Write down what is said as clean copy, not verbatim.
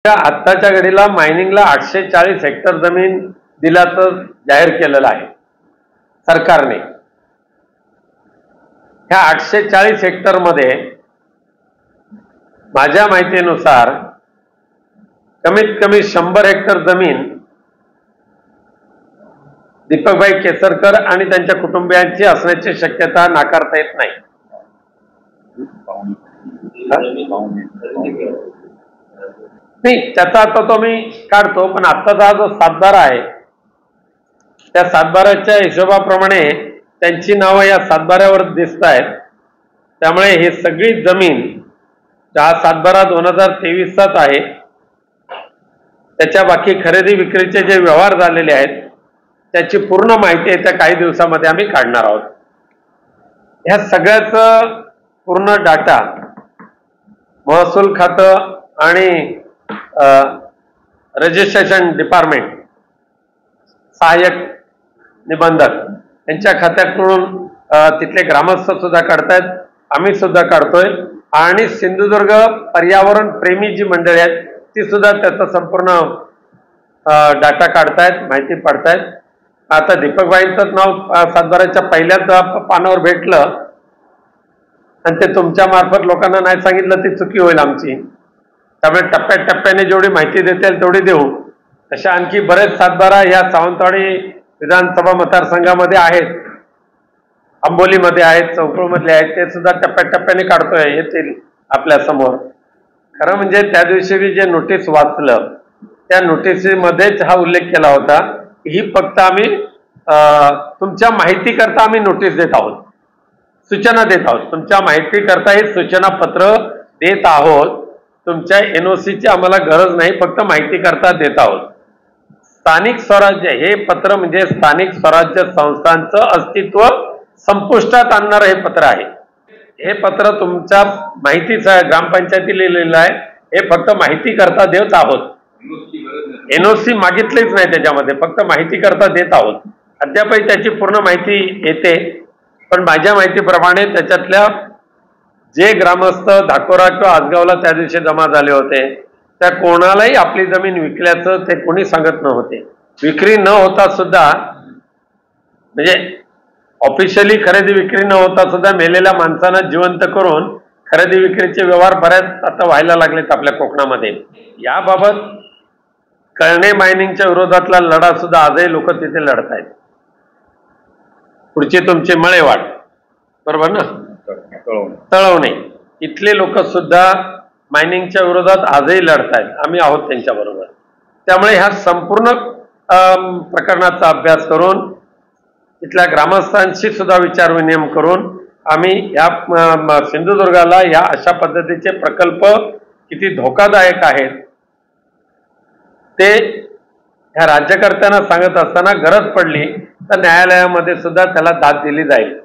आत्ताच्या घडीला मायनिंगला 840 हेक्टर जमीन दिल्याचं जाहीर केलेलं आहे सरकारने। ह्या 840 हेक्टर मध्ये माझ्या माहितीनुसार कमीत कमी 100 हेक्टर जमीन दीपकभाई केसरकर आणि त्यांच्या कुटुंबियांची असण्याची शक्यता नाकारता येत नाही। नाही, त्याचा आता तो मी काढतो, पण आत्ताचा जो सातबारा आहे त्या सातबाराच्या हिशोबाप्रमाणे त्यांची नावं या सातबाऱ्यावर दिसत आहेत। त्यामुळे हे सगळी जमीन हा सातबारा 2023चाच आहे। त्याच्या बाकी खरेदी विक्रीचे जे व्यवहार झालेले आहेत त्याची पूर्ण माहिती येत्या काही दिवसामध्ये आम्ही काढणार आहोत। ह्या सगळ्याचं पूर्ण डाटा महसूल खातं आणि रजिस्ट्रेशन डिपार्टमेंट सहाय्यक निबंधक यांच्या खात्याकडून तिथले ग्रामस्थ सुद्धा काढतायत, आम्ही सुद्धा काढतोय आणि सिंधुदुर्ग पर्यावरण प्रेमी जी मंडळी आहेत ती सुद्धा त्याचा संपूर्ण डाटा काढतायत, माहिती पडतायत। आता दीपकभाईंचं नाव सातबाराच्या पहिल्याच पानावर भेटलं आणि ते तुमच्या मार्फत लोकांना नाही सांगितलं ती चुकी होईल आमची। त्यामुळे टप्प्याटप्प्याने जेवढी माहिती देतील तेवढी देऊ। अशा आणखी बरेच सातबारा या सावंतवाडी विधानसभा मतदारसंघामध्ये आहेत, आंबोलीमध्ये आहेत, चौकळमध्ये आहेत, ते सुद्धा टप्प्याटप्प्याने काढतोय, येतील आपल्या समोर। खरं म्हणजे त्या दिवशी जे नोटीस वाचलं त्या नोटीसमध्येच हा उल्लेख केला होता की ही फक्त आम्ही तुमच्या माहिती करता आम्ही नोटीस देत आहोत, सूचना देत आहोत, तुमच्या माहिती करता हे सूचना पत्र देत आहोत, तुमच्या एनओसीची आम्हाला गरज नाही, फक्त माहिती करता देत आहोत। स्थानिक स्वराज्य हे पत्र म्हणजे स्थानिक स्वराज्य संस्थांचं अस्तित्व संपुष्टात आणणारं हे पत्र आहे। हे पत्र तुमच्या माहितीचं ग्रामपंचायती लिहिलेलं आहे, हे फक्त माहिती करता देत आहोत, एनओसी मागितलीच नाही त्याच्यामध्ये, फक्त माहिती करता देत आहोत। अद्यापही त्याची पूर्ण माहिती येते, पण माझ्या माहितीप्रमाणे त्याच्यातल्या जे ग्रामस्थ धाकोरा किंवा आसगावला त्या दिवशी जमा झाले होते त्या कोणालाही आपली जमीन विकल्याचं ते कोणी सांगत नव्हते। विक्री न होता सुद्धा म्हणजे ऑफिशियली खरेदी विक्री न होता सुद्धा मेलेल्या माणसांना जिवंत करून खरेदी विक्रीचे व्यवहार बऱ्याच आता व्हायला लागलेत आपल्या कोकणामध्ये। याबाबत कळणे मायनिंगच्या विरोधातला लढा सुद्धा आजही लोक तिथे लढत आहेत। पुढची तुमची मळेवाड बरोबर ना, तळवणे इथले लोक सुद्धा मायनिंगच्या विरोधात आजही लढत आहेत, आम्ही आहोत त्यांच्या बरोबर। त्यामुळे ह्या संपूर्ण प्रकरणाचा अभ्यास करून इथल्या ग्रामस्थांशी सुद्धा विचारविनिमय करून आम्ही या सिंधुदुर्गाला या अशा पद्धतीचे प्रकल्प किती धोकादायक आहेत ते ह्या राज्यकर्त्यांना सांगत असताना गरज पडली तर न्यायालयामध्ये सुद्धा त्याला दाद दिली जाईल।